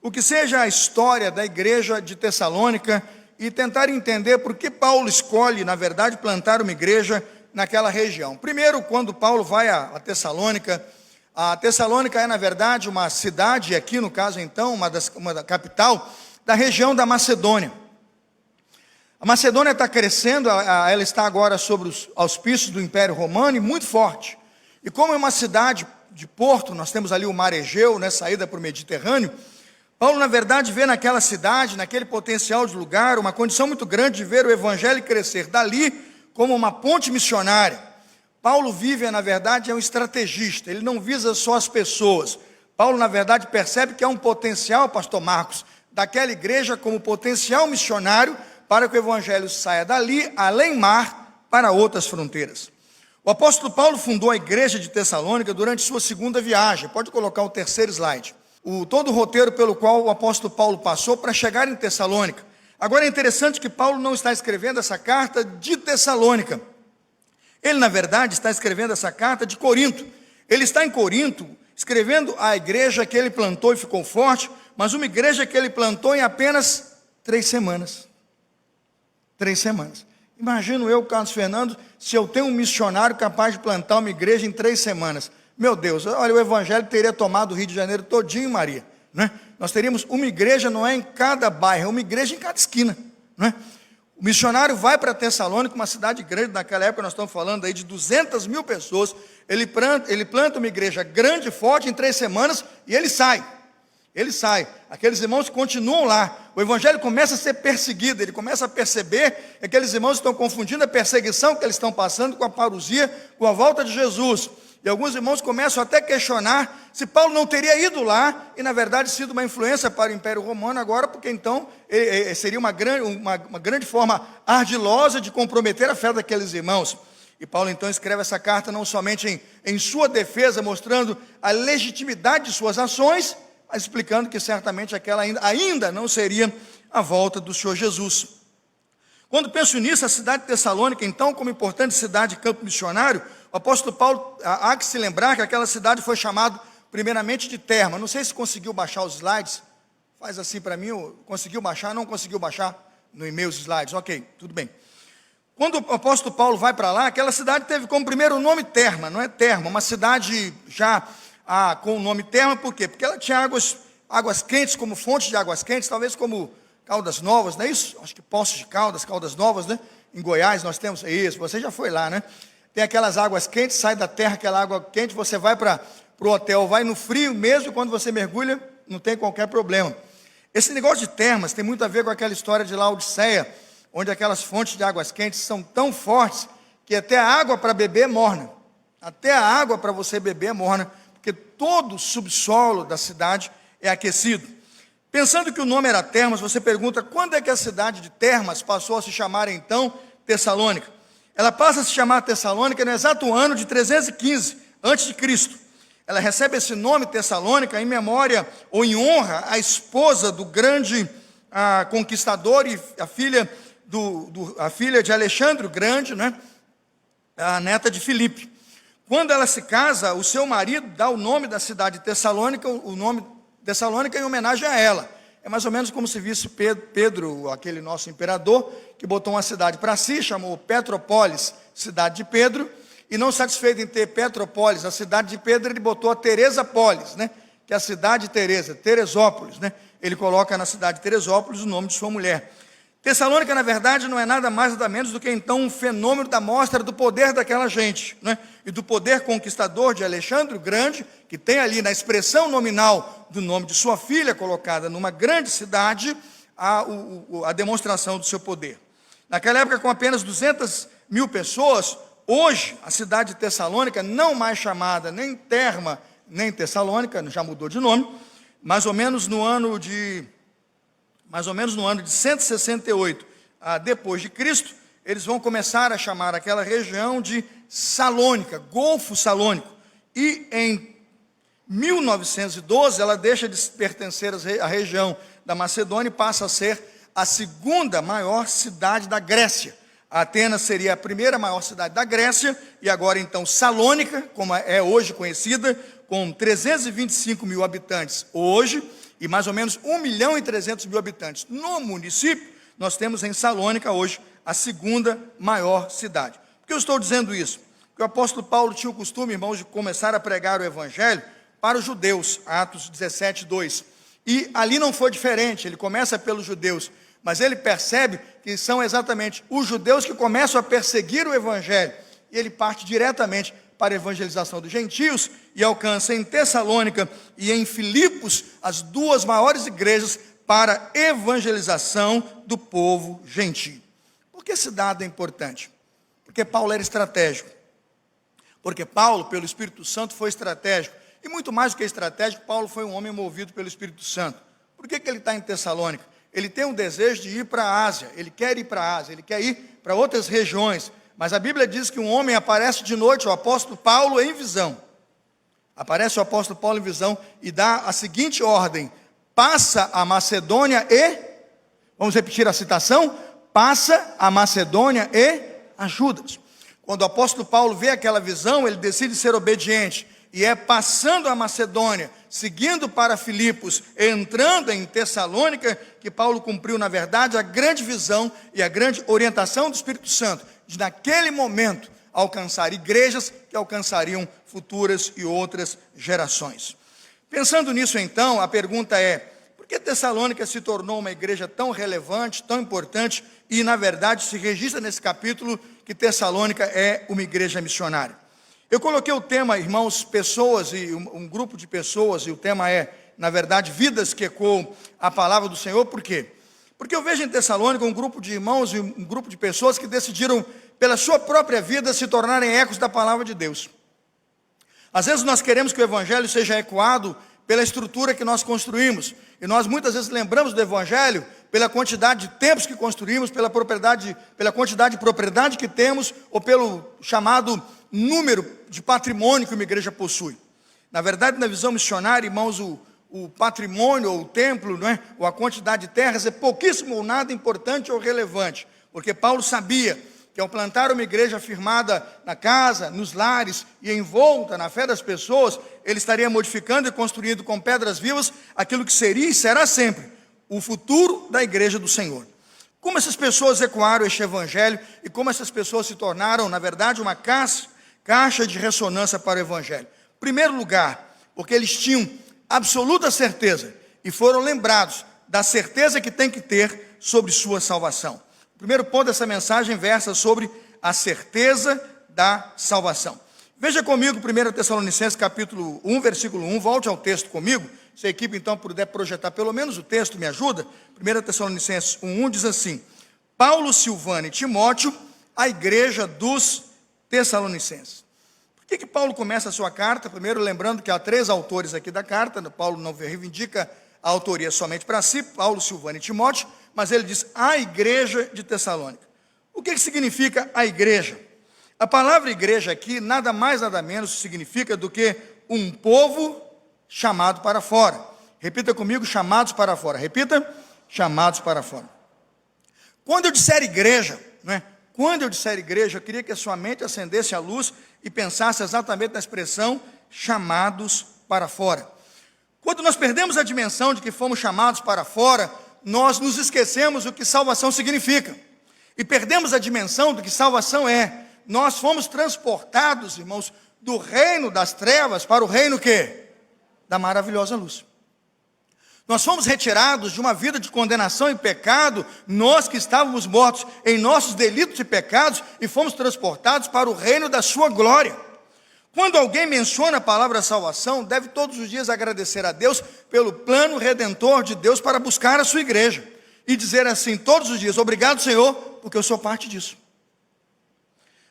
o que seja a história da igreja de Tessalônica e tentar entender por que Paulo escolhe, na verdade, plantar uma igreja naquela região. Primeiro, quando Paulo vai a Tessalônica é, na verdade, uma cidade, aqui no caso então, uma da capital da região da Macedônia. A Macedônia está crescendo, ela está agora sobre os auspícios do Império Romano e muito forte. E como é uma cidade de porto, nós temos ali o Mar Egeu, né, saída para o Mediterrâneo, Paulo, na verdade, vê naquela cidade, naquele potencial de lugar, uma condição muito grande de ver o evangelho crescer dali como uma ponte missionária. Paulo vive, na verdade, é um estrategista, ele não visa só as pessoas. Paulo, na verdade, percebe que há um potencial, pastor Marcos, daquela igreja como potencial missionário para que o evangelho saia dali, além mar, para outras fronteiras. O apóstolo Paulo fundou a igreja de Tessalônica durante sua segunda viagem. Pode colocar o terceiro slide. Todo o roteiro pelo qual o apóstolo Paulo passou para chegar em Tessalônica. Agora é interessante que Paulo não está escrevendo essa carta de Tessalônica. Ele, na verdade, está escrevendo essa carta de Corinto. Ele está em Corinto, escrevendo a igreja que ele plantou e ficou forte, mas uma igreja que ele plantou em apenas 3 semanas. 3 semanas. Imagino eu, Carlos Fernando, se eu tenho um missionário capaz de plantar uma igreja em 3 semanas. Meu Deus, olha, o evangelho teria tomado o Rio de Janeiro todinho, Maria, né? Nós teríamos uma igreja, não é em cada bairro, é uma igreja em cada esquina, né? O missionário vai para Tessalônica, uma cidade grande, naquela época nós estamos falando aí de 200 mil pessoas, ele planta uma igreja grande, forte, em 3 semanas, e ele sai, aqueles irmãos continuam lá, o evangelho começa a ser perseguido, ele começa a perceber que aqueles irmãos estão confundindo a perseguição que eles estão passando com a parousia, com a volta de Jesus. E alguns irmãos começam até a questionar se Paulo não teria ido lá e, na verdade, sido uma influência para o Império Romano agora, porque então seria uma grande forma ardilosa de comprometer a fé daqueles irmãos. E Paulo então escreve essa carta não somente em sua defesa, mostrando a legitimidade de suas ações, mas explicando que certamente aquela ainda não seria a volta do Senhor Jesus. Quando penso nisso, a cidade de Tessalônica, então, como importante cidade de campo missionário, o apóstolo Paulo, há que se lembrar que aquela cidade foi chamada primeiramente de Terma. Não sei se conseguiu baixar os slides, faz assim para mim, conseguiu baixar, não conseguiu baixar no e-mail os slides, ok, tudo bem. Quando o apóstolo Paulo vai para lá, aquela cidade teve como primeiro nome Terma, não é Terma, uma cidade já com o nome Terma, por quê? Porque ela tinha águas quentes, como fonte de águas quentes, talvez como Caldas Novas, não é isso? Acho que Poços de Caldas, Caldas Novas, né? Em Goiás nós temos isso, você já foi lá, né? Tem aquelas águas quentes, sai da terra aquela água quente, você vai para o hotel, vai no frio mesmo, quando você mergulha, não tem qualquer problema. Esse negócio de termas tem muito a ver com aquela história de Laodiceia, onde aquelas fontes de águas quentes são tão fortes, que até a água para beber é morna. Até a água para você beber é morna, porque todo o subsolo da cidade é aquecido. Pensando que o nome era Termas, você pergunta, quando é que a cidade de Termas passou a se chamar então Tessalônica? Ela passa a se chamar Tessalônica no exato ano de 315 a.C. Ela recebe esse nome Tessalônica em memória ou em honra à esposa do grande conquistador e a filha de Alexandre o Grande, né? A neta de Filipe. Quando ela se casa, o seu marido dá o nome da cidade de Tessalônica, o nome Tessalônica em homenagem a ela. É mais ou menos como se visse Pedro, aquele nosso imperador, que botou uma cidade para si, chamou Petrópolis, cidade de Pedro, e não satisfeito em ter Petrópolis, a cidade de Pedro, ele botou a Teresópolis, né? Que é a cidade de Teresa, Teresópolis, né? Ele coloca na cidade de Teresópolis o nome de sua mulher. Tessalônica, na verdade, não é nada mais nada menos do que então um fenômeno da mostra do poder daquela gente, né? E do poder conquistador de Alexandre o Grande, que tem ali na expressão nominal do nome de sua filha, colocada numa grande cidade, a demonstração do seu poder. Naquela época, com apenas 200 mil pessoas, hoje a cidade de Tessalônica, não mais chamada nem Terma, nem Tessalônica, já mudou de nome, mais ou menos no ano de 168 depois de Cristo, eles vão começar a chamar aquela região de Salônica, Golfo Salônico. E em 1912 ela deixa de pertencer à região da Macedônia e passa a ser a segunda maior cidade da Grécia. Atenas seria a primeira maior cidade da Grécia, e agora então Salônica, como é hoje conhecida, com 325 mil habitantes hoje, e mais ou menos 1.300.000 habitantes. No município, nós temos em Salônica hoje a segunda maior cidade. Por que eu estou dizendo isso? Porque o apóstolo Paulo tinha o costume, irmãos, de começar a pregar o evangelho para os judeus, Atos 17:2. E ali não foi diferente, ele começa pelos judeus, mas ele percebe que são exatamente os judeus que começam a perseguir o evangelho, e ele parte diretamente para a evangelização dos gentios, e alcança em Tessalônica e em Filipos as duas maiores igrejas para evangelização do povo gentio. Por que esse dado é importante? Porque Paulo era estratégico. Porque Paulo, pelo Espírito Santo, foi estratégico. E muito mais do que estratégico, Paulo foi um homem movido pelo Espírito Santo. Por que ele está em Tessalônica? Ele tem um desejo de ir para a Ásia, ele quer ir para a Ásia, ele quer ir para outras regiões. Mas a Bíblia diz que um homem aparece de noite, o apóstolo Paulo, em visão. Aparece o apóstolo Paulo em visão e dá a seguinte ordem: passa a Macedônia e, vamos repetir a citação, passa a Macedônia e ajuda-os. Quando o apóstolo Paulo vê aquela visão, ele decide ser obediente, e é passando a Macedônia, seguindo para Filipos, entrando em Tessalônica, que Paulo cumpriu, na verdade, a grande visão e a grande orientação do Espírito Santo, de naquele momento alcançar igrejas que alcançariam futuras e outras gerações. Pensando nisso então, a pergunta é: por que Tessalônica se tornou uma igreja tão relevante, tão importante, e na verdade se registra nesse capítulo que Tessalônica é uma igreja missionária? Eu coloquei o tema, irmãos, pessoas, e um grupo de pessoas, e o tema é, na verdade, vidas que ecoam a palavra do Senhor. Por quê? Porque eu vejo em Tessalônica um grupo de irmãos e um grupo de pessoas que decidiram, pela sua própria vida, se tornarem ecos da palavra de Deus. Às vezes nós queremos que o evangelho seja ecoado pela estrutura que nós construímos, e nós muitas vezes lembramos do evangelho pela quantidade de tempos que construímos, pela quantidade de propriedade que temos, ou pelo chamado número de patrimônio que uma igreja possui. Na verdade, na visão missionária, irmãos, o patrimônio, ou o templo, não é? Ou a quantidade de terras é pouquíssimo ou nada importante ou relevante, porque Paulo sabia que ao plantar uma igreja firmada na casa, nos lares e envolta na fé das pessoas, ele estaria modificando e construindo com pedras vivas aquilo que seria e será sempre o futuro da igreja do Senhor. Como essas pessoas ecoaram este evangelho e como essas pessoas se tornaram, na verdade, uma caixa de ressonância para o evangelho. Em primeiro lugar, porque eles tinham absoluta certeza e foram lembrados da certeza que tem que ter sobre sua salvação. O primeiro ponto dessa mensagem versa sobre a certeza da salvação. Veja comigo 1 Tessalonicenses capítulo 1, versículo 1, volte ao texto comigo. Se a equipe então puder projetar pelo menos o texto, me ajuda. 1 Tessalonicenses 1:1 diz assim: Paulo, Silvano e Timóteo, a igreja dos Tessalonicenses. Por que Paulo começa a sua carta? Primeiro, lembrando que há 3 autores aqui da carta. Paulo não reivindica a autoria somente para si, Paulo, Silvano e Timóteo, mas ele diz a igreja de Tessalônica. O que significa a igreja? A palavra igreja aqui nada mais nada menos significa do que um povo chamado para fora. Repita comigo: chamados para fora. Repita: chamados para fora. Quando eu disser igreja, não é? Quando eu disser igreja, eu queria que a sua mente acendesse a luz e pensasse exatamente na expressão chamados para fora. Quando nós perdemos a dimensão de que fomos chamados para fora, nós nos esquecemos o que salvação significa. E perdemos a dimensão do que salvação é. Nós fomos transportados, irmãos, do reino das trevas para o reino quê? Da maravilhosa luz. Nós fomos retirados de uma vida de condenação e pecado, nós que estávamos mortos em nossos delitos e pecados, e fomos transportados para o reino da sua glória. Quando alguém menciona a palavra salvação, deve todos os dias agradecer a Deus pelo plano redentor de Deus para buscar a sua igreja, e dizer assim todos os dias: obrigado, Senhor, porque eu sou parte disso.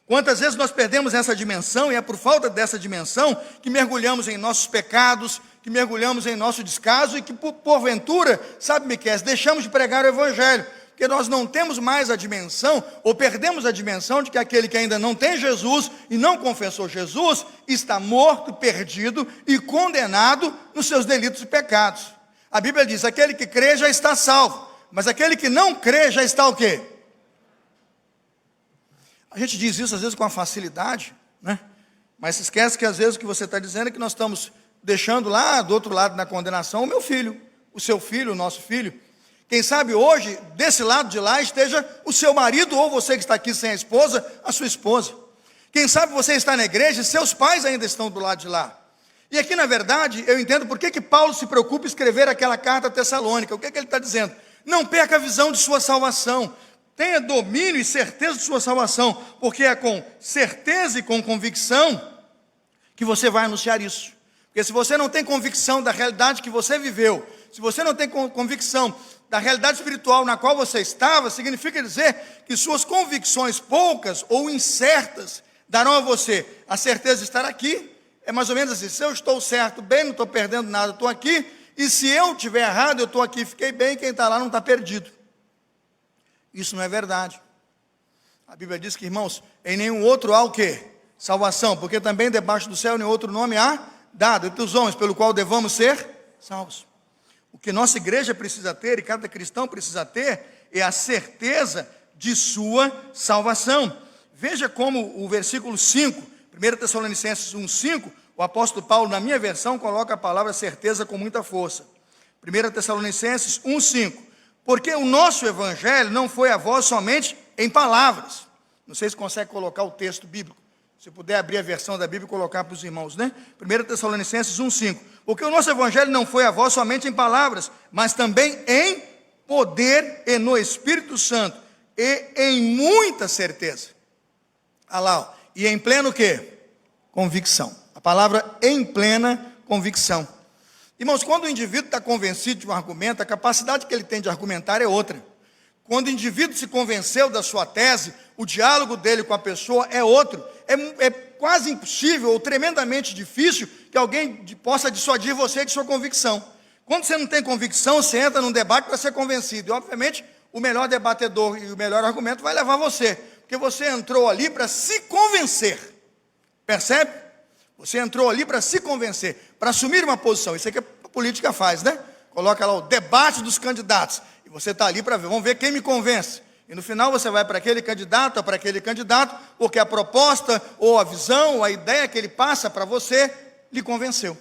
Quantas vezes nós perdemos essa dimensão, e é por falta dessa dimensão que mergulhamos em nossos pecados, que mergulhamos em nosso descaso, e que porventura, sabe, Miqueias, deixamos de pregar o evangelho, porque nós não temos mais a dimensão, ou perdemos a dimensão de que aquele que ainda não tem Jesus e não confessou Jesus, está morto, perdido e condenado nos seus delitos e pecados. A Bíblia diz: aquele que crê já está salvo, mas aquele que não crê já está o quê? A gente diz isso às vezes com uma facilidade, né? Mas se esquece que às vezes o que você está dizendo é que nós estamos deixando lá do outro lado na condenação o meu filho, o seu filho, o nosso filho. Quem sabe hoje, desse lado de lá, esteja o seu marido, ou você que está aqui sem a esposa, a sua esposa. Quem sabe você está na igreja e seus pais ainda estão do lado de lá. E aqui, na verdade, eu entendo por que Paulo se preocupa em escrever aquela carta a Tessalônica. O que ele está dizendo? Não perca a visão de sua salvação. Tenha domínio e certeza de sua salvação, porque é com certeza e com convicção que você vai anunciar isso. Porque se você não tem convicção da realidade que você viveu, se você não tem convicção da realidade espiritual na qual você estava, significa dizer que suas convicções poucas ou incertas darão a você a certeza de estar aqui. É mais ou menos assim: se eu estou certo, bem, não estou perdendo nada, estou aqui, e se eu estiver errado, eu estou aqui, fiquei bem, quem está lá não está perdido. Isso não é verdade. A Bíblia diz que, irmãos, em nenhum outro há o quê? Salvação, porque também debaixo do céu nenhum outro nome há dado entre os homens, pelo qual devamos ser salvos. O que nossa igreja precisa ter, e cada cristão precisa ter, é a certeza de sua salvação. Veja como o versículo 5, 1 Tessalonicenses 1,5, o apóstolo Paulo, na minha versão, coloca a palavra certeza com muita força. 1 Tessalonicenses 1,5. Porque o nosso evangelho não foi a vós somente em palavras. Não sei se consegue colocar o texto bíblico. Se puder abrir a versão da Bíblia e colocar para os irmãos, né? 1 Tessalonicenses 1,5. Porque o nosso evangelho não foi a vós somente em palavras, mas também em poder e no Espírito Santo, e em muita certeza. Olha lá, ó. E em pleno o quê? Convicção. A palavra em plena convicção. Irmãos, quando o indivíduo está convencido de um argumento, a capacidade que ele tem de argumentar é outra. Quando o indivíduo se convenceu da sua tese, o diálogo dele com a pessoa é outro. É quase impossível ou tremendamente difícil que alguém possa dissuadir você de sua convicção. Quando você não tem convicção, você entra num debate para ser convencido. E, obviamente, o melhor debatedor e o melhor argumento vai levar você. Porque você entrou ali para se convencer. Percebe? Você entrou ali para se convencer, para assumir uma posição. Isso é que a política faz, né? Coloca lá o debate dos candidatos. E você está ali para ver, vamos ver quem me convence. E no final você vai para aquele candidato ou para aquele candidato, porque a proposta, ou a visão, ou a ideia que ele passa para você, lhe convenceu.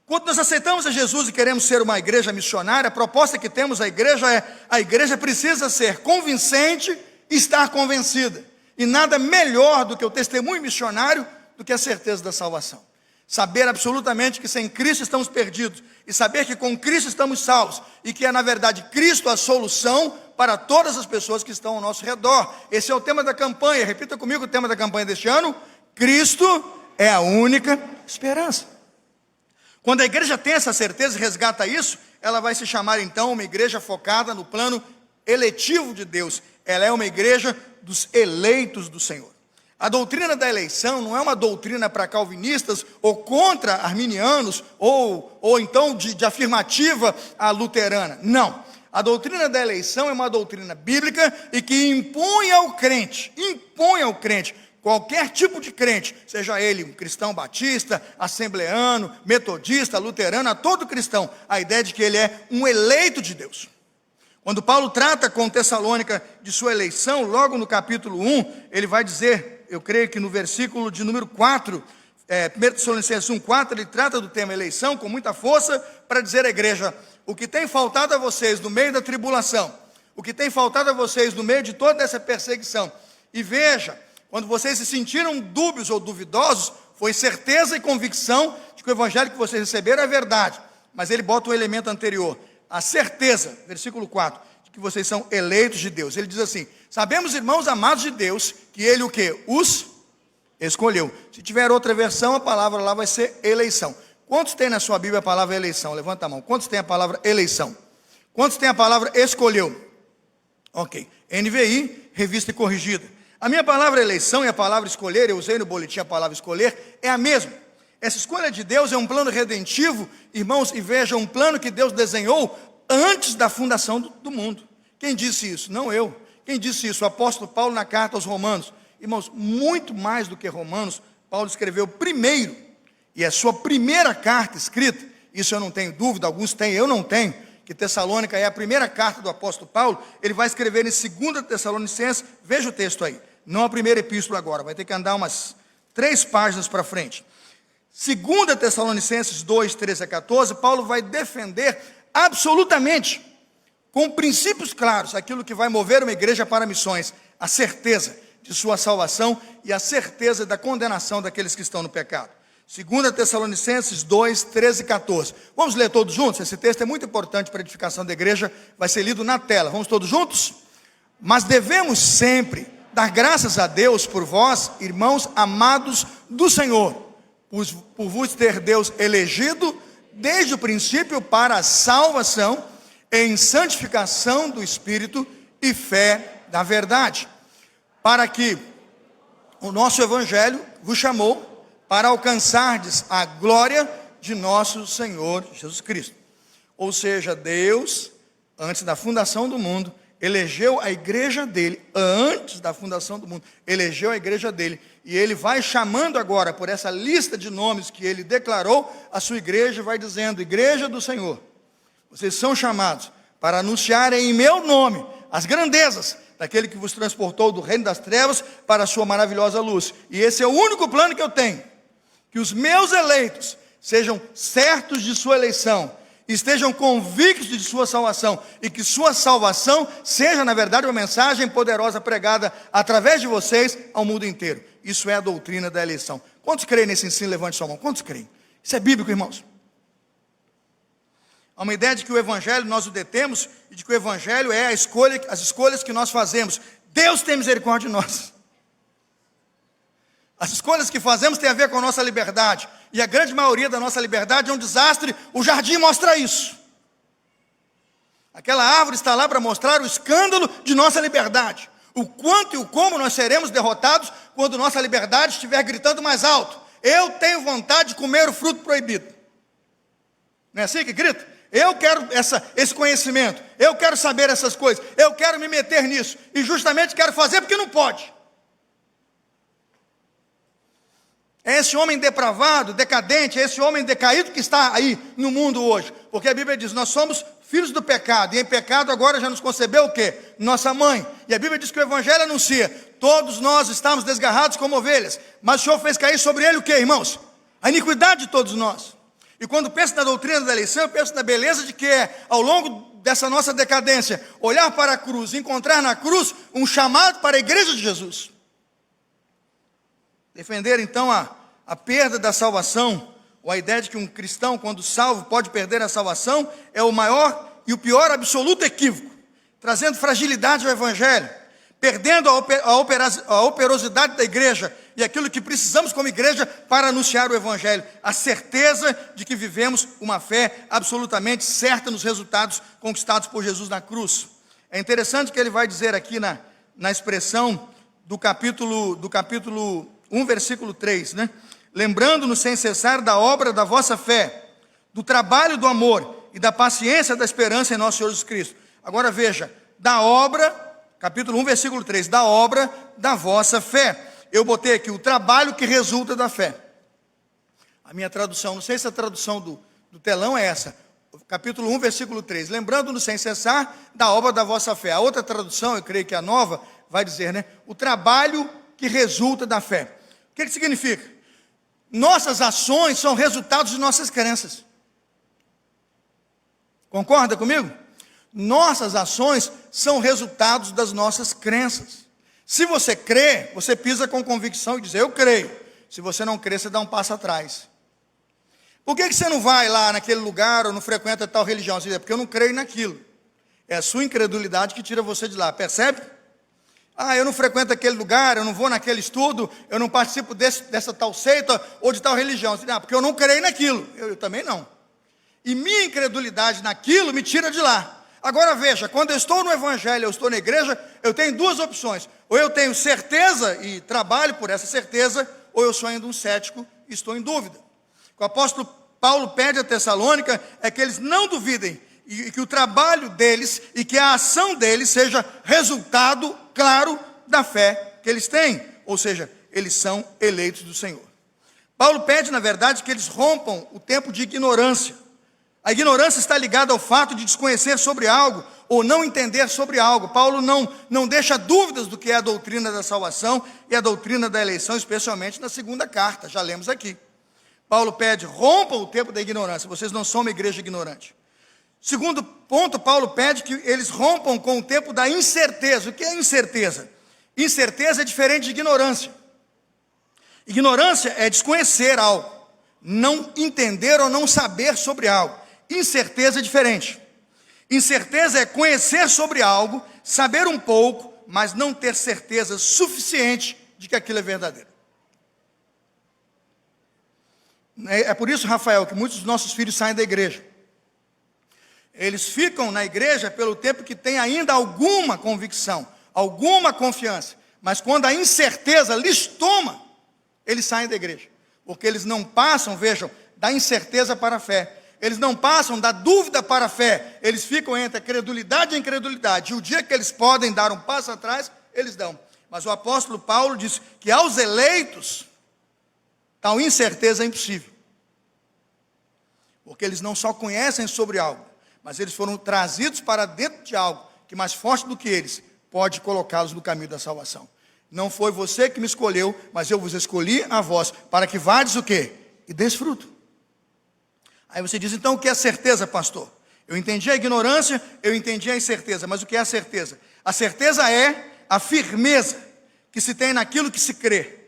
Quando nós aceitamos a Jesus e queremos ser uma igreja missionária, a proposta que temos à igreja é: a igreja precisa ser convincente e estar convencida. E nada melhor do que o testemunho missionário do que a certeza da salvação. Saber absolutamente que sem Cristo estamos perdidos, e saber que com Cristo estamos salvos, e que é na verdade Cristo a solução para todas as pessoas que estão ao nosso redor. Esse é o tema da campanha. Repita comigo o tema da campanha deste ano: Cristo é a única esperança. Quando a igreja tem essa certeza e resgata isso, ela vai se chamar então uma igreja focada no plano eletivo de Deus. Ela é uma igreja dos eleitos do Senhor. A doutrina da eleição não é uma doutrina para calvinistas ou contra arminianos ou então de afirmativa à luterana. Não. A doutrina da eleição é uma doutrina bíblica e que impõe ao crente, qualquer tipo de crente, seja ele um cristão batista, assembleano, metodista, luterano, a todo cristão, a ideia de que ele é um eleito de Deus. Quando Paulo trata com Tessalônica de sua eleição, logo no capítulo 1, ele vai dizer, eu creio que no versículo de número 4, 1 Tessalonicenses 1,4, ele trata do tema eleição com muita força para dizer à igreja: o que tem faltado a vocês no meio da tribulação, o que tem faltado a vocês no meio de toda essa perseguição, e veja, quando vocês se sentiram dúbios ou duvidosos, foi certeza e convicção de que o evangelho que vocês receberam é verdade, mas ele bota um elemento anterior, a certeza, versículo 4, de que vocês são eleitos de Deus. Ele diz assim: sabemos, irmãos amados de Deus, que ele o quê? Os escolheu. Se tiver outra versão, a palavra lá vai ser eleição. Quantos tem na sua Bíblia a palavra eleição? Levanta a mão. Quantos tem a palavra eleição? Quantos tem a palavra escolheu? Ok. NVI, revista e corrigida. A minha palavra eleição e a palavra escolher, eu usei no boletim a palavra escolher, é a mesma. Essa escolha de Deus é um plano redentivo, irmãos, e veja, um plano que Deus desenhou antes da fundação do mundo. Quem disse isso? Não eu. Quem disse isso? O apóstolo Paulo na carta aos Romanos. Irmãos, muito mais do que Romanos, Paulo escreveu primeiro, e a sua primeira carta escrita, isso eu não tenho dúvida, alguns têm, eu não tenho, que Tessalônica é a primeira carta do apóstolo Paulo. Ele vai escrever em 2 Tessalonicenses, veja o texto aí, não a primeira epístola agora, vai ter que andar umas 3 páginas para frente. 2 Tessalonicenses 2, 13 a 14, Paulo vai defender absolutamente, com princípios claros, aquilo que vai mover uma igreja para missões: a certeza de sua salvação e a certeza da condenação daqueles que estão no pecado. 2 Tessalonicenses 2, 13 e 14. Vamos ler todos juntos? Esse texto é muito importante para a edificação da igreja, vai ser lido na tela. Vamos todos juntos? Mas devemos sempre dar graças a Deus por vós, irmãos amados do Senhor, por vos ter Deus elegido desde o princípio para a salvação em santificação do Espírito e fé da verdade, para que o nosso Evangelho vos chamou para alcançardes a glória de nosso Senhor Jesus Cristo. Ou seja, Deus, antes da fundação do mundo, elegeu a igreja dele, antes da fundação do mundo, elegeu a igreja dele, e ele vai chamando agora, por essa lista de nomes que ele declarou, a sua igreja, vai dizendo: igreja do Senhor, vocês são chamados para anunciarem em meu nome as grandezas daquele que vos transportou do reino das trevas para a sua maravilhosa luz. E esse é o único plano que eu tenho: que os meus eleitos sejam certos de sua eleição, estejam convictos de sua salvação, e que sua salvação seja, na verdade, uma mensagem poderosa pregada através de vocês ao mundo inteiro. Isso é a doutrina da eleição. Quantos creem nesse ensino? Levante sua mão. Quantos creem? Isso é bíblico, irmãos. Há uma ideia de que o Evangelho nós o detemos, e de que o Evangelho é a escolha, as escolhas que nós fazemos. Deus tem misericórdia de nós. As escolhas que fazemos têm a ver com a nossa liberdade, e a grande maioria da nossa liberdade é um desastre. O jardim mostra isso. Aquela árvore está lá para mostrar o escândalo de nossa liberdade, o quanto e o como nós seremos derrotados quando nossa liberdade estiver gritando mais alto: eu tenho vontade de comer o fruto proibido. Não é assim que grita? Eu quero esse conhecimento, eu quero saber essas coisas, eu quero me meter nisso, e justamente quero fazer porque não pode. É esse homem depravado, decadente, é esse homem decaído que está aí no mundo hoje. Porque a Bíblia diz: nós somos filhos do pecado, e em pecado agora já nos concebeu o quê? Nossa mãe. E a Bíblia diz que o Evangelho anuncia: todos nós estamos desgarrados como ovelhas, mas o Senhor fez cair sobre ele o quê, irmãos? A iniquidade de todos nós. E quando penso na doutrina da eleição, eu penso na beleza de que é, ao longo dessa nossa decadência, olhar para a cruz, encontrar na cruz um chamado para a igreja de Jesus. Defender então a perda da salvação, ou a ideia de que um cristão, quando salvo, pode perder a salvação, é o maior e o pior absoluto equívoco, trazendo fragilidade ao Evangelho, perdendo a operosidade da igreja e aquilo que precisamos como igreja para anunciar o Evangelho, a certeza de que vivemos uma fé absolutamente certa nos resultados conquistados por Jesus na cruz. É interessante que ele vai dizer aqui na expressão do capítulo 1, versículo 3, né? Lembrando-nos sem cessar da obra da vossa fé, do trabalho do amor e da paciência da esperança em nosso Senhor Jesus Cristo. Agora veja, da obra, capítulo 1, versículo 3, da obra da vossa fé. Eu botei aqui o trabalho que resulta da fé. A minha tradução, não sei se a tradução do telão é essa, capítulo 1, versículo 3, lembrando-nos sem cessar da obra da vossa fé. A outra tradução, eu creio que a nova, vai dizer, né? O trabalho que resulta da fé. O que significa? Nossas ações são resultados de nossas crenças. Concorda comigo? Nossas ações são resultados das nossas crenças. Se você crê, você pisa com convicção e diz: eu creio. Se você não crê, você dá um passo atrás. Por que você não vai lá naquele lugar ou não frequenta tal religião? Você diz: é porque eu não creio naquilo. É a sua incredulidade que tira você de lá, percebe? Ah, eu não frequento aquele lugar, eu não vou naquele estudo, eu não participo dessa tal seita ou de tal religião. Você diz: porque eu não creio naquilo. Eu também não. E minha incredulidade naquilo me tira de lá. Agora veja, quando eu estou no Evangelho, eu estou na igreja, eu tenho duas opções: ou eu tenho certeza e trabalho por essa certeza, ou eu sou ainda um cético e estou em dúvida. O que o apóstolo Paulo pede a Tessalônica é que eles não duvidem, e que o trabalho deles e que a ação deles seja resultado claro da fé que eles têm, ou seja, eles são eleitos do Senhor. Paulo pede, na verdade, que eles rompam o tempo de ignorância. A ignorância está ligada ao fato de desconhecer sobre algo ou não entender sobre algo. Paulo não deixa dúvidas do que é a doutrina da salvação e a doutrina da eleição, especialmente na segunda carta, já lemos aqui. Paulo pede: rompam o tempo da ignorância, vocês não são uma igreja ignorante. Segundo ponto, Paulo pede que eles rompam com o tempo da incerteza. O que é incerteza? Incerteza é diferente de ignorância. Ignorância é desconhecer algo, não entender ou não saber sobre algo. Incerteza é diferente. Incerteza é conhecer sobre algo, saber um pouco, mas não ter certeza suficiente de que aquilo é verdadeiro. É por isso, Rafael, que muitos dos nossos filhos saem da igreja. Eles ficam na igreja pelo tempo que tem ainda alguma convicção, alguma confiança. Mas quando a incerteza lhes toma, eles saem da igreja. Porque eles não passam, vejam, da incerteza para a fé. Eles não passam da dúvida para a fé. Eles ficam entre a credulidade e a incredulidade. E o dia que eles podem dar um passo atrás, eles dão. Mas o apóstolo Paulo diz que aos eleitos, tal incerteza é impossível. Porque eles não só conhecem sobre algo, mas eles foram trazidos para dentro de algo que mais forte do que eles pode colocá-los no caminho da salvação. Não foi você que me escolheu, mas eu vos escolhi a vós, para que vades o quê? E desfruto. Aí você diz, então o que é certeza, pastor? Eu entendi a ignorância, eu entendi a incerteza, mas o que é a certeza? A certeza é a firmeza que se tem naquilo que se crê.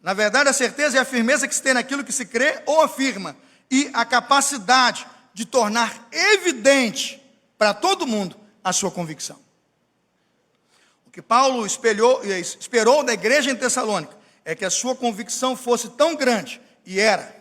Na verdade, a certeza é a firmeza que se tem naquilo que se crê ou afirma, e a capacidade de tornar evidente para todo mundo a sua convicção. O que Paulo esperou da igreja em Tessalônica é que a sua convicção fosse tão grande, e era,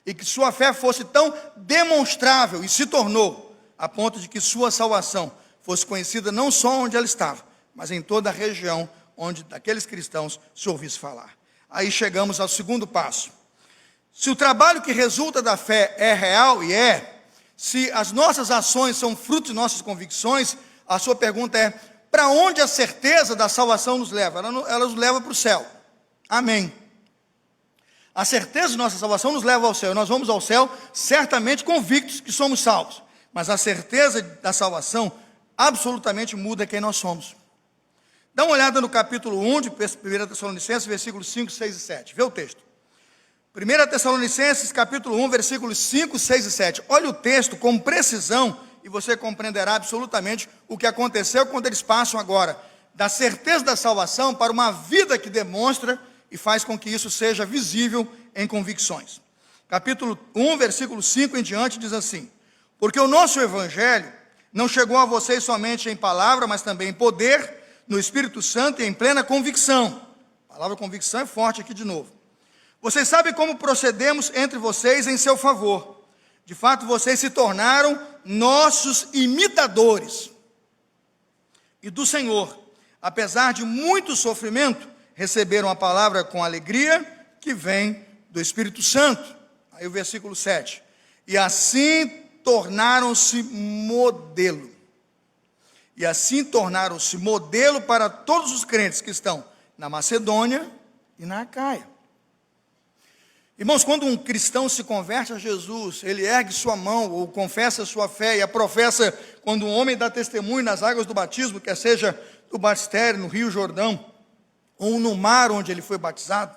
e que sua fé fosse tão demonstrável, e se tornou, a ponto de que sua salvação fosse conhecida não só onde ela estava, mas em toda a região onde daqueles cristãos se ouvisse falar. Aí chegamos ao segundo passo. Se o trabalho que resulta da fé é real, e se as nossas ações são fruto de nossas convicções, a sua pergunta é, para onde a certeza da salvação nos leva? Ela nos leva para o céu. Amém. A certeza de nossa salvação nos leva ao céu. Nós vamos ao céu certamente convictos que somos salvos. Mas a certeza da salvação absolutamente muda quem nós somos. Dá uma olhada no capítulo 1 de 1 Tessalonicenses, versículos 5, 6 e 7. Vê o texto. 1 Tessalonicenses, capítulo 1, versículos 5, 6 e 7. Olha o texto com precisão e você compreenderá absolutamente o que aconteceu quando eles passam agora da certeza da salvação para uma vida que demonstra e faz com que isso seja visível em convicções. Capítulo 1, versículo 5 em diante diz assim: porque o nosso evangelho não chegou a vocês somente em palavra, mas também em poder, no Espírito Santo e em plena convicção. A palavra convicção é forte aqui de novo. Vocês sabem como procedemos entre vocês em seu favor. De fato, vocês se tornaram nossos imitadores. E do Senhor, apesar de muito sofrimento, receberam a palavra com alegria que vem do Espírito Santo. Aí o versículo 7. E assim tornaram-se modelo. E assim tornaram-se modelo para todos os crentes que estão na Macedônia e na Acaia. Irmãos, quando um cristão se converte a Jesus, ele ergue sua mão ou confessa a sua fé e a professa quando um homem dá testemunho nas águas do batismo, quer seja do batistério, no Rio Jordão, ou no mar onde ele foi batizado.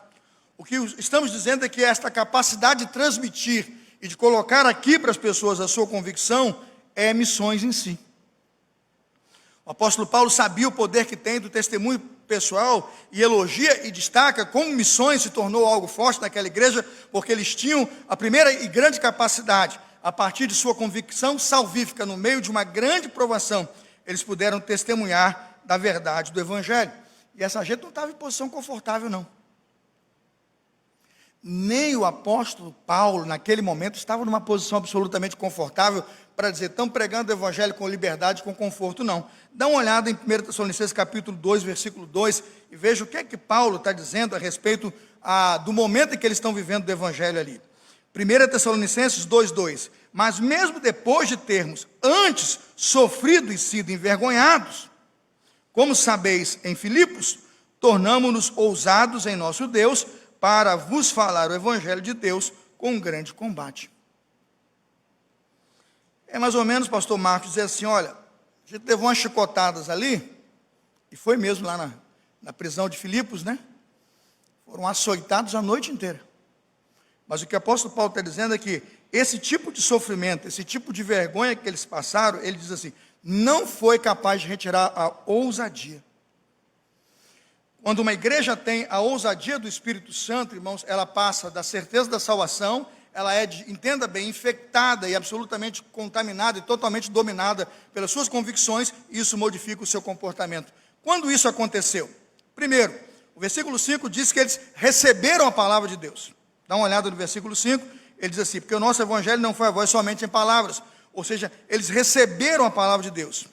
O que estamos dizendo é que esta capacidade de transmitir e de colocar aqui para as pessoas a sua convicção é missões em si. O apóstolo Paulo sabia o poder que tem do testemunho pessoal e elogia e destaca como missões se tornou algo forte naquela igreja, porque eles tinham a primeira e grande capacidade, a partir de sua convicção salvífica, no meio de uma grande provação, eles puderam testemunhar da verdade do evangelho. E essa gente não estava em posição confortável, não. Nem o apóstolo Paulo, naquele momento, estava numa posição absolutamente confortável para dizer, estão pregando o evangelho com liberdade, com conforto, não. Dá uma olhada em 1 Tessalonicenses capítulo 2, versículo 2, e veja o que é que Paulo está dizendo a respeito do momento em que eles estão vivendo do evangelho ali. 1 Tessalonicenses 2, 2. Mas mesmo depois de termos antes sofrido e sido envergonhados, como sabeis em Filipos, tornamo-nos ousados em nosso Deus para vos falar o evangelho de Deus com um grande combate. É mais ou menos, pastor Marcos, dizer assim, olha, a gente levou umas chicotadas ali, e foi mesmo lá na prisão de Filipos, né? Foram açoitados a noite inteira. Mas o que o apóstolo Paulo está dizendo é que esse tipo de sofrimento, esse tipo de vergonha que eles passaram, ele diz assim, não foi capaz de retirar a ousadia. Quando uma igreja tem a ousadia do Espírito Santo, irmãos, ela passa da certeza da salvação, ela é, entenda bem, infectada e absolutamente contaminada e totalmente dominada pelas suas convicções, e isso modifica o seu comportamento. Quando isso aconteceu? Primeiro, o versículo 5 diz que eles receberam a palavra de Deus. Dá uma olhada no versículo 5, ele diz assim, porque o nosso evangelho não foi a voz somente em palavras, ou seja, eles receberam a palavra de Deus.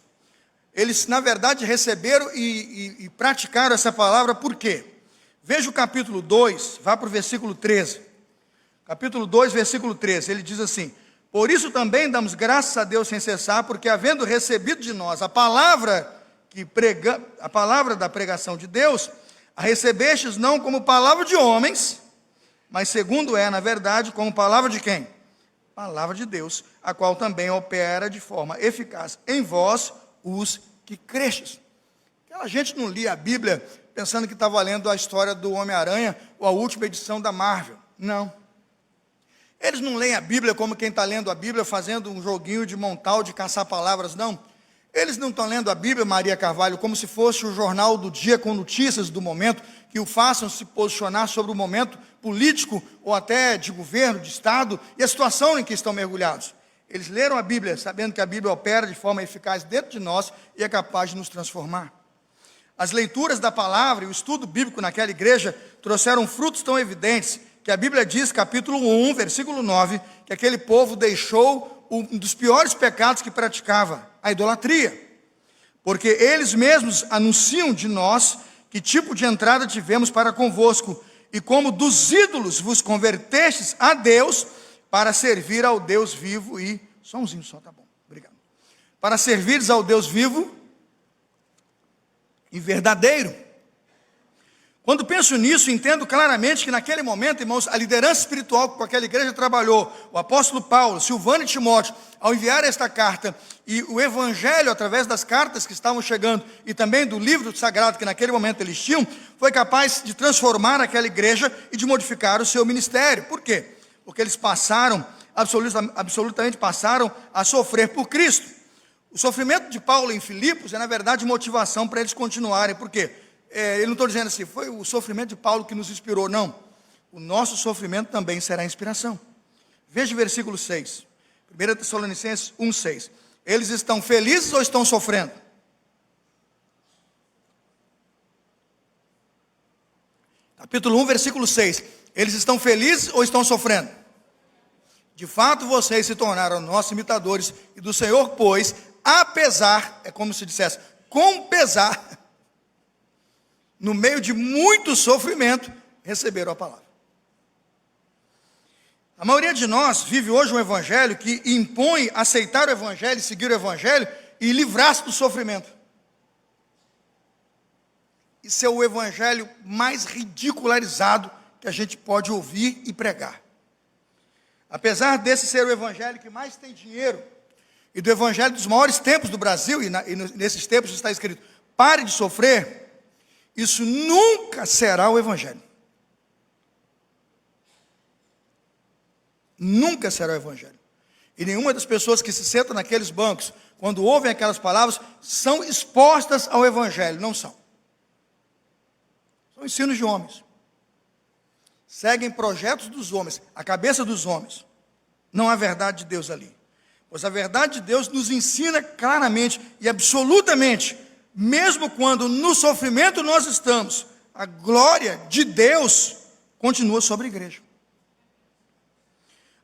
Eles, na verdade, receberam e praticaram essa palavra, por quê? Veja o capítulo 2, vá para o versículo 13. Capítulo 2, versículo 13, ele diz assim, por isso também damos graças a Deus sem cessar, porque havendo recebido de nós a palavra da pregação de Deus, a recebestes não como palavra de homens, mas segundo é, na verdade, como palavra de quem? Palavra de Deus, a qual também opera de forma eficaz em vós, os que crestes. Aquela gente não lia a Bíblia pensando que estava lendo a história do Homem-Aranha ou a última edição da Marvel. Não. Eles não leem a Bíblia como quem está lendo a Bíblia fazendo um joguinho de montar ou de caçar palavras, não. Eles não estão lendo a Bíblia, Maria Carvalho, como se fosse o jornal do dia com notícias do momento, que o façam se posicionar sobre o momento político ou até de governo, de Estado, e a situação em que estão mergulhados. Eles leram a Bíblia, sabendo que a Bíblia opera de forma eficaz dentro de nós e é capaz de nos transformar. As leituras da palavra e o estudo bíblico naquela igreja trouxeram frutos tão evidentes que a Bíblia diz, capítulo 1, versículo 9, que aquele povo deixou um dos piores pecados que praticava, a idolatria. Porque eles mesmos anunciam de nós que tipo de entrada tivemos para convosco, e como dos ídolos vos convertestes a Deus, para servir ao Deus vivo e... Só umzinho só, tá bom, obrigado. Para servires ao Deus vivo e verdadeiro. Quando penso nisso, entendo claramente que naquele momento, irmãos, a liderança espiritual com aquela igreja trabalhou, o apóstolo Paulo, Silvano e Timóteo, ao enviar esta carta, e o evangelho, através das cartas que estavam chegando, e também do livro sagrado que naquele momento eles tinham, foi capaz de transformar aquela igreja e de modificar o seu ministério. Por quê? Porque eles passaram, absolutamente passaram a sofrer por Cristo. O sofrimento de Paulo em Filipos é, na verdade, motivação para eles continuarem. Por quê? Eu não estou dizendo assim, foi o sofrimento de Paulo que nos inspirou, não. O nosso sofrimento também será inspiração. Veja o versículo 6. 1 Tessalonicenses 1,6. Eles estão felizes ou estão sofrendo? Capítulo 1, versículo 6. Eles estão felizes ou estão sofrendo? De fato, vocês se tornaram nossos imitadores e do Senhor, pois, apesar, é como se dissesse, com pesar, no meio de muito sofrimento, receberam a palavra. A maioria de nós vive hoje um evangelho que impõe aceitar o evangelho, seguir o evangelho e livrar-se do sofrimento. Isso é o evangelho mais ridicularizado que a gente pode ouvir e pregar. Apesar desse ser o evangelho que mais tem dinheiro, e do evangelho dos maiores tempos do Brasil, e nesses tempos está escrito, pare de sofrer, isso nunca será o evangelho. Nunca será o evangelho. E nenhuma das pessoas que se sentam naqueles bancos, quando ouvem aquelas palavras, são expostas ao evangelho, não são. São ensinos de homens. Seguem projetos dos homens, a cabeça dos homens. Não há verdade de Deus ali. Pois a verdade de Deus nos ensina claramente e absolutamente, mesmo quando no sofrimento nós estamos, a glória de Deus continua sobre a igreja.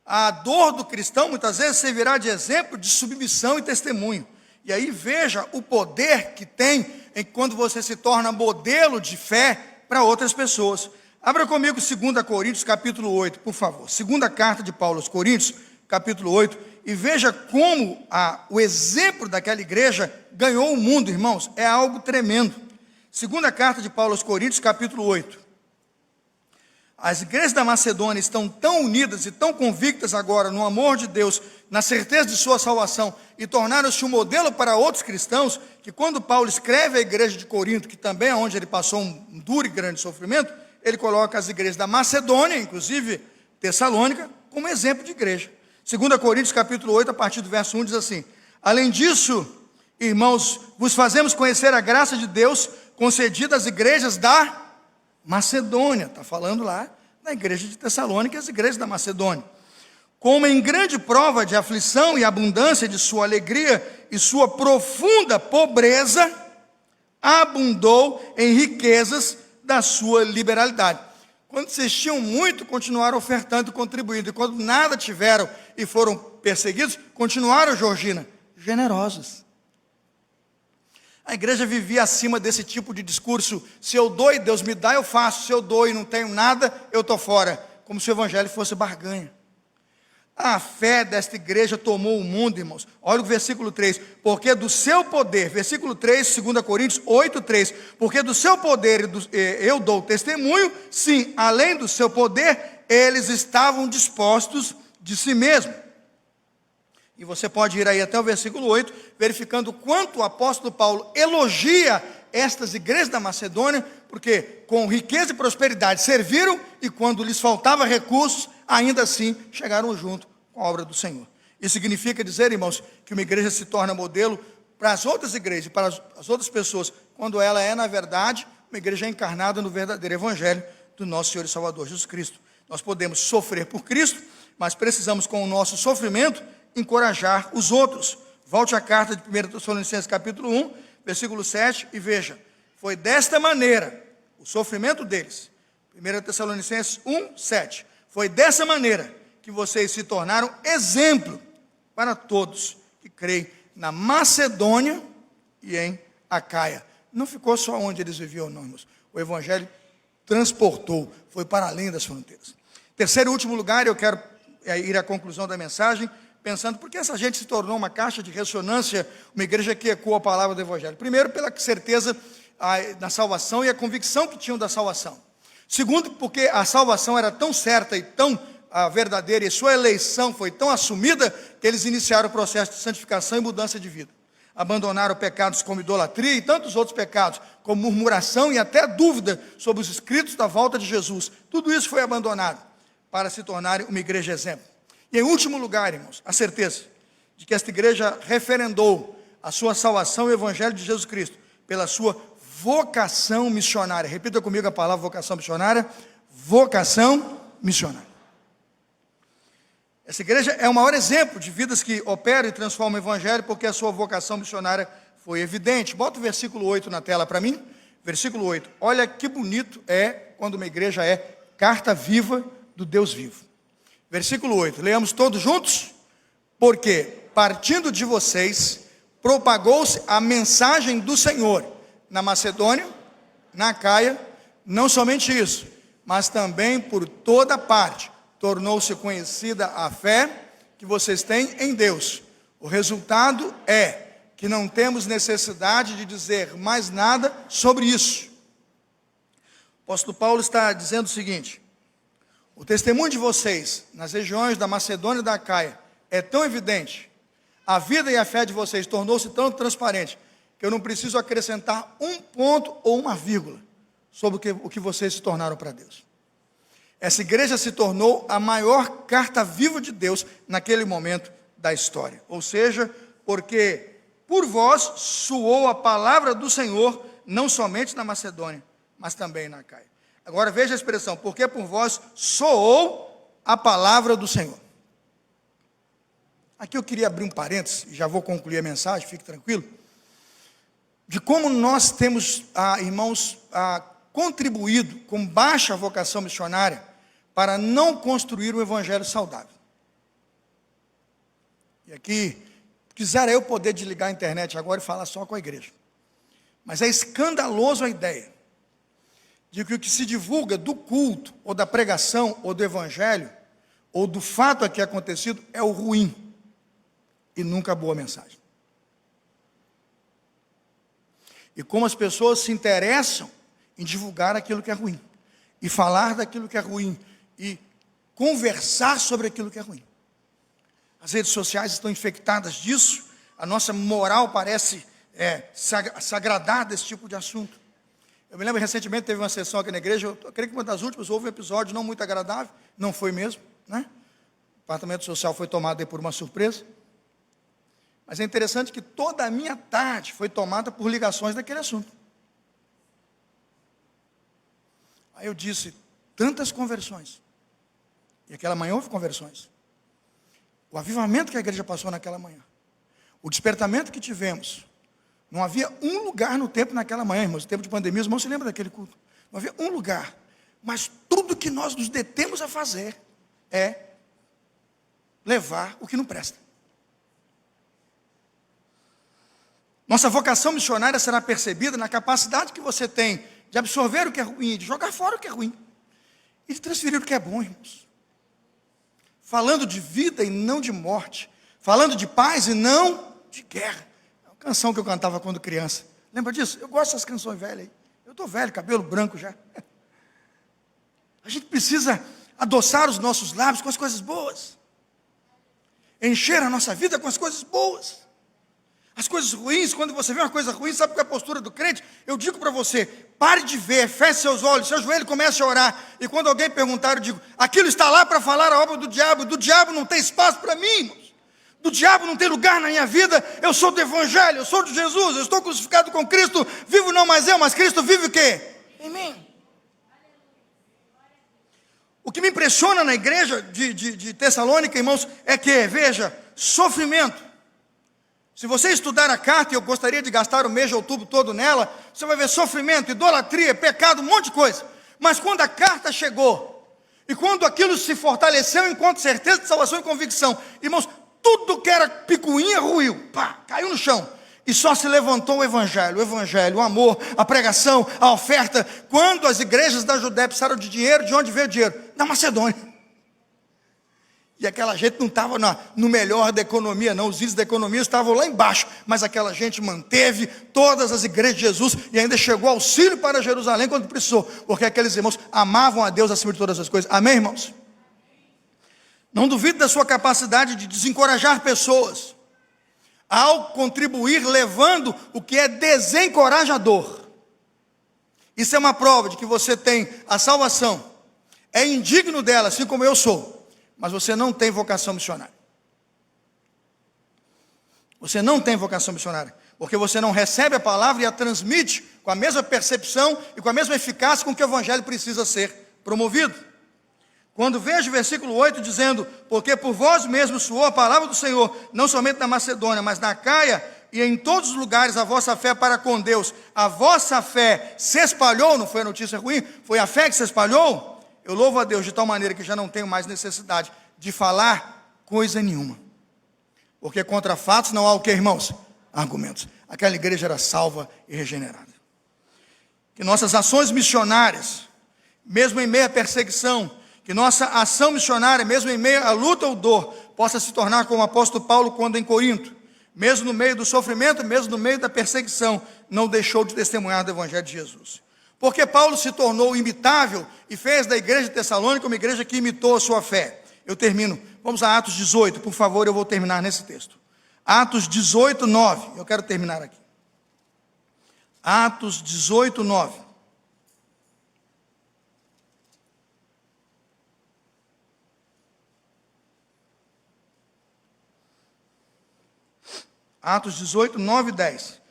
A dor do cristão muitas vezes servirá de exemplo de submissão e testemunho. E aí veja o poder que tem em quando você se torna modelo de fé para outras pessoas. Abra comigo 2 Coríntios capítulo 8, por favor. Segunda carta de Paulo aos Coríntios, capítulo 8, e veja como o exemplo daquela igreja ganhou o mundo, irmãos. É algo tremendo. Segunda carta de Paulo aos Coríntios, capítulo 8. As igrejas da Macedônia estão tão unidas e tão convictas agora no amor de Deus, na certeza de sua salvação, e tornaram-se um modelo para outros cristãos, que quando Paulo escreve à igreja de Corinto, que também é onde ele passou um duro e grande sofrimento, ele coloca as igrejas da Macedônia, inclusive Tessalônica, como exemplo de igreja. 2 Coríntios capítulo 8, a partir do verso 1, diz assim: além disso, irmãos, vos fazemos conhecer a graça de Deus concedida às igrejas da Macedônia. Está falando lá da igreja de Tessalônica, as igrejas da Macedônia. Como em grande prova de aflição e abundância de sua alegria e sua profunda pobreza, abundou em riquezas da sua liberalidade. Quando vocês tinham muito, continuaram ofertando e contribuindo. E quando nada tiveram e foram perseguidos, continuaram, Georgina, generosos. A igreja vivia acima desse tipo de discurso: se eu dou e Deus me dá, eu faço. Se eu dou e não tenho nada, eu estou fora. Como se o evangelho fosse barganha. A fé desta igreja tomou o mundo, irmãos. Olha o versículo 3. Porque do seu poder, versículo 3, 2 Coríntios 8, 3. Porque do seu poder eu dou testemunho, sim, além do seu poder, eles estavam dispostos de si mesmos. E você pode ir aí até o versículo 8, verificando quanto o apóstolo Paulo elogia estas igrejas da Macedônia, porque com riqueza e prosperidade serviram, e quando lhes faltava recursos, ainda assim chegaram junto com a obra do Senhor. Isso significa dizer, irmãos, que uma igreja se torna modelo para as outras igrejas, para as outras pessoas, quando ela é, na verdade, uma igreja encarnada no verdadeiro evangelho do nosso Senhor e Salvador Jesus Cristo. Nós podemos sofrer por Cristo, mas precisamos, com o nosso sofrimento, encorajar os outros. Volte à carta de 1 Tessalonicenses capítulo 1, versículo 7, e veja: foi desta maneira, o sofrimento deles, 1 Tessalonicenses 1, 7, foi dessa maneira que vocês se tornaram exemplo para todos que creem na Macedônia e em Acaia. Não ficou só onde eles viviam, não, irmãos. O evangelho transportou, foi para além das fronteiras. Terceiro e último lugar, eu quero ir à conclusão da mensagem, pensando por que essa gente se tornou uma caixa de ressonância, uma igreja que ecoa a palavra do evangelho. Primeiro, pela certeza da salvação e a convicção que tinham da salvação. Segundo, porque a salvação era tão certa e tão verdadeira, e sua eleição foi tão assumida, que eles iniciaram o processo de santificação e mudança de vida. Abandonaram pecados como idolatria e tantos outros pecados, como murmuração e até dúvida sobre os escritos da volta de Jesus. Tudo isso foi abandonado para se tornarem uma igreja exemplo. E em último lugar, irmãos, a certeza de que esta igreja referendou a sua salvação e o evangelho de Jesus Cristo pela sua vocação missionária. Repita comigo a palavra vocação missionária. Vocação missionária. Essa igreja é o maior exemplo de vidas que operam e transformam o evangelho, porque a sua vocação missionária foi evidente. Bota o versículo 8 na tela para mim. Versículo 8. Olha que bonito é quando uma igreja é carta viva do Deus vivo. Versículo 8. Leamos todos juntos? Porque, partindo de vocês, propagou-se a mensagem do Senhor na Macedônia, na Acaia. Não somente isso, mas também por toda parte tornou-se conhecida a fé que vocês têm em Deus. O resultado é que não temos necessidade de dizer mais nada sobre isso. O apóstolo Paulo está dizendo o seguinte: o testemunho de vocês nas regiões da Macedônia e da Acaia é tão evidente, a vida e a fé de vocês tornou-se tão transparente, que eu não preciso acrescentar um ponto ou uma vírgula sobre o que vocês se tornaram para Deus. Essa igreja se tornou a maior carta viva de Deus naquele momento da história. Ou seja, porque por vós soou a palavra do Senhor, não somente na Macedônia, mas também na Acaia. Agora veja a expressão: porque por vós soou a palavra do Senhor. Aqui eu queria abrir um parênteses, e já vou concluir a mensagem, fique tranquilo, de como nós temos, irmãos, contribuído com baixa vocação missionária para não construir um evangelho saudável. E aqui, quisera eu poder desligar a internet agora e falar só com a igreja. Mas é escandaloso a ideia de que o que se divulga do culto, ou da pregação, ou do evangelho, ou do fato aqui acontecido, é o ruim, e nunca a boa mensagem. E como as pessoas se interessam em divulgar aquilo que é ruim, e falar daquilo que é ruim, e conversar sobre aquilo que é ruim. As redes sociais estão infectadas disso, a nossa moral parece se agradar desse tipo de assunto. Eu me lembro, recentemente teve uma sessão aqui na igreja, eu creio que uma das últimas, houve um episódio não muito agradável, não foi mesmo, né? departamento social foi tomado aí por uma surpresa. Mas é interessante que toda a minha tarde foi tomada por ligações daquele assunto. Aí eu disse, tantas conversões. E aquela manhã houve conversões. O avivamento que a igreja passou naquela manhã. O despertamento que tivemos. Não havia um lugar no tempo naquela manhã, irmãos. No tempo de pandemia, os irmãos se lembram daquele culto. Não havia um lugar. Mas tudo que nós nos detemos a fazer é levar o que não presta. Nossa vocação missionária será percebida na capacidade que você tem de absorver o que é ruim, de jogar fora o que é ruim e de transferir o que é bom, irmãos. Falando de vida e não de morte, falando de paz e não de guerra. É uma canção que eu cantava quando criança. Lembra disso? Eu gosto dessas canções velhas aí. Eu estou velho, cabelo branco já. A gente precisa adoçar os nossos lábios com as coisas boas. Encher a nossa vida com as coisas boas. As coisas ruins, quando você vê uma coisa ruim, sabe qual é a postura do crente? Eu digo para você, pare de ver, feche seus olhos, seu joelho comece a orar. E quando alguém perguntar, eu digo, aquilo está lá para falar a obra do diabo não tem espaço para mim, irmãos. Do diabo não tem lugar na minha vida, eu sou do Evangelho, eu sou de Jesus, eu estou crucificado com Cristo, vivo não mais eu, mas Cristo vive o quê? Em mim. O que me impressiona na igreja de Tessalônica, irmãos, é que, veja, sofrimento. Se você estudar a carta, e eu gostaria de gastar o mês de outubro todo nela, você vai ver sofrimento, idolatria, pecado, um monte de coisa. Mas quando a carta chegou, e quando aquilo se fortaleceu enquanto certeza de salvação e convicção, irmãos, tudo que era picuinha ruiu, pá, caiu no chão. E só se levantou o evangelho, o amor, a pregação, a oferta. Quando as igrejas da Judéia precisaram de dinheiro, de onde veio o dinheiro? Da Macedônia. E aquela gente não estava no melhor da economia, não. Os índices da economia estavam lá embaixo. Mas aquela gente manteve todas as igrejas de Jesus e ainda chegou auxílio para Jerusalém quando precisou. Porque aqueles irmãos amavam a Deus acima de todas as coisas. Amém, irmãos? Não duvide da sua capacidade de desencorajar pessoas. Ao contribuir levando o que é desencorajador. Isso é uma prova de que você tem a salvação. É indigno dela, assim como eu sou. Mas você não tem vocação missionária. Você não tem vocação missionária. Porque você não recebe a palavra e a transmite com a mesma percepção e com a mesma eficácia com que o evangelho precisa ser promovido. Quando vejo o versículo 8 dizendo, porque por vós mesmos soou a palavra do Senhor, não somente na Macedônia, mas na Acaia e em todos os lugares a vossa fé para com Deus. A vossa fé se espalhou, não foi a notícia ruim, foi a fé que se espalhou. Eu louvo a Deus de tal maneira que já não tenho mais necessidade de falar coisa nenhuma. Porque contra fatos não há o que, irmãos? Argumentos. Aquela igreja era salva e regenerada. Que nossas ações missionárias, mesmo em meio à perseguição, que nossa ação missionária, mesmo em meio à luta ou dor, possa se tornar como o apóstolo Paulo quando em Corinto, mesmo no meio do sofrimento, mesmo no meio da perseguição, não deixou de testemunhar do evangelho de Jesus. Porque Paulo se tornou imitável e fez da igreja de Tessalônica uma igreja que imitou a sua fé. Eu termino. Vamos a Atos 18, por favor, eu vou terminar nesse texto. Atos 18, 9. Eu quero terminar aqui. Atos 18, 9. Atos 18, 9 e 10.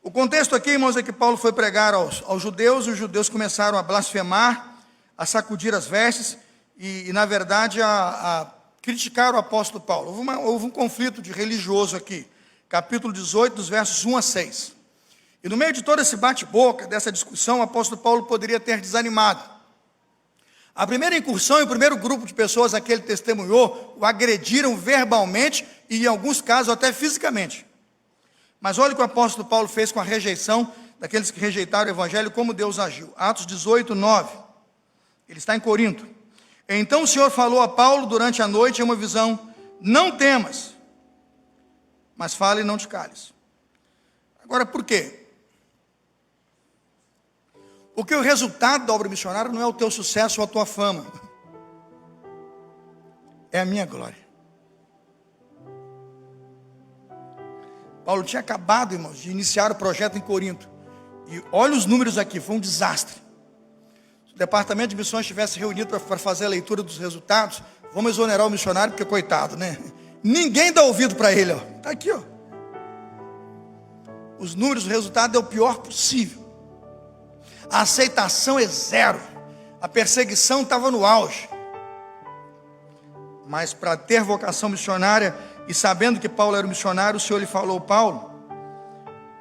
O contexto aqui, irmãos, é que Paulo foi pregar aos judeus, e os judeus começaram a blasfemar, a sacudir as vestes, e na verdade, a criticar o apóstolo Paulo. Houve um conflito religioso aqui, capítulo 18, dos versos 1 a 6. E no meio de todo esse bate-boca, dessa discussão, o apóstolo Paulo poderia ter desanimado. A primeira incursão e o primeiro grupo de pessoas a que ele testemunhou, o agrediram verbalmente e, em alguns casos, até fisicamente. Mas olha o que o apóstolo Paulo fez com a rejeição daqueles que rejeitaram o evangelho, como Deus agiu. Atos 18, 9. Ele está em Corinto. Então o Senhor falou a Paulo durante a noite em uma visão, não temas, mas fale e não te cales. Agora, por quê? Porque o resultado da obra missionária não é o teu sucesso ou a tua fama. É a minha glória. Paulo tinha acabado, irmãos, de iniciar o projeto em Corinto. E olha os números aqui, foi um desastre. Se o departamento de missões estivesse reunido para fazer a leitura dos resultados, Vamos exonerar o missionário, porque coitado, né? Ninguém dá ouvido para ele, ó. Está aqui, ó. Os números, o resultado é o pior possível. A aceitação é zero. A perseguição estava no auge. Mas para ter vocação missionária, e sabendo que Paulo era um missionário, o Senhor lhe falou: Paulo,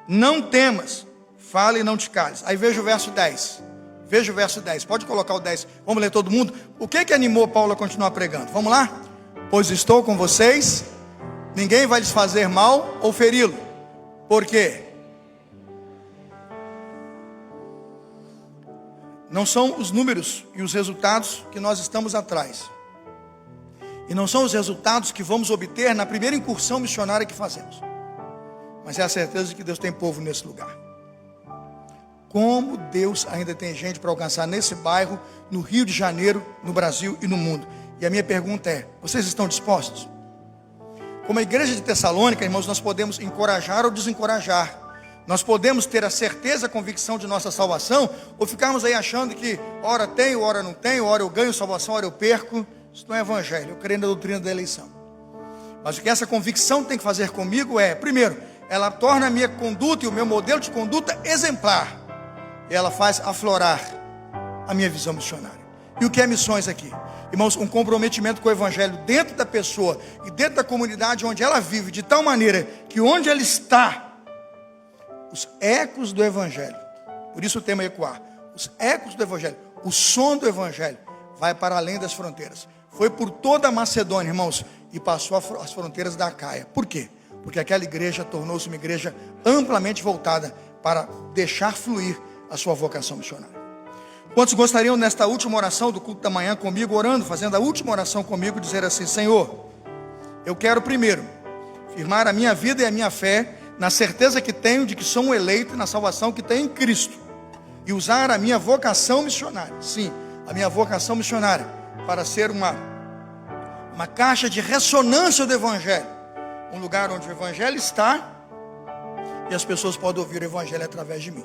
não temas, fala e não te cales. Aí veja o verso 10. Veja o verso 10. Pode colocar o 10. Vamos ler todo mundo? O que animou Paulo a continuar pregando? Vamos lá? Pois estou com vocês, ninguém vai lhes fazer mal ou feri-lo. Por quê? Não são os números e os resultados que nós estamos atrás. E não são os resultados que vamos obter na primeira incursão missionária que fazemos. Mas é a certeza de que Deus tem povo nesse lugar. Como Deus ainda tem gente para alcançar nesse bairro, no Rio de Janeiro, no Brasil e no mundo. E a minha pergunta é: vocês estão dispostos? Como a igreja de Tessalônica, irmãos, nós podemos encorajar ou desencorajar. Nós podemos ter a certeza, a convicção de nossa salvação, ou ficarmos aí achando que ora tenho, ora não tenho, ora eu ganho salvação, ora eu perco. Isso não é evangelho, eu creio na doutrina da eleição. Mas o que essa convicção tem que fazer comigo é, primeiro, ela torna a minha conduta e o meu modelo de conduta exemplar. E ela faz aflorar a minha visão missionária. E o que é missões aqui? Irmãos, um comprometimento com o evangelho dentro da pessoa e dentro da comunidade onde ela vive, de tal maneira que onde ela está, os ecos do evangelho, por isso o tema é ecoar, os ecos do evangelho, o som do evangelho vai para além das fronteiras. Foi por toda a Macedônia, irmãos, e passou as fronteiras da Acaia. Por quê? Porque aquela igreja tornou-se uma igreja amplamente voltada para deixar fluir a sua vocação missionária. Quantos gostariam nesta última oração do culto da manhã comigo, orando, fazendo a última oração comigo, dizer assim: Senhor, eu quero primeiro firmar a minha vida e a minha fé na certeza que tenho de que sou um eleito e na salvação que tenho em Cristo, e usar a minha vocação missionária, sim, a minha vocação missionária, para ser uma caixa de ressonância do evangelho, um lugar onde o evangelho está e as pessoas podem ouvir o evangelho através de mim.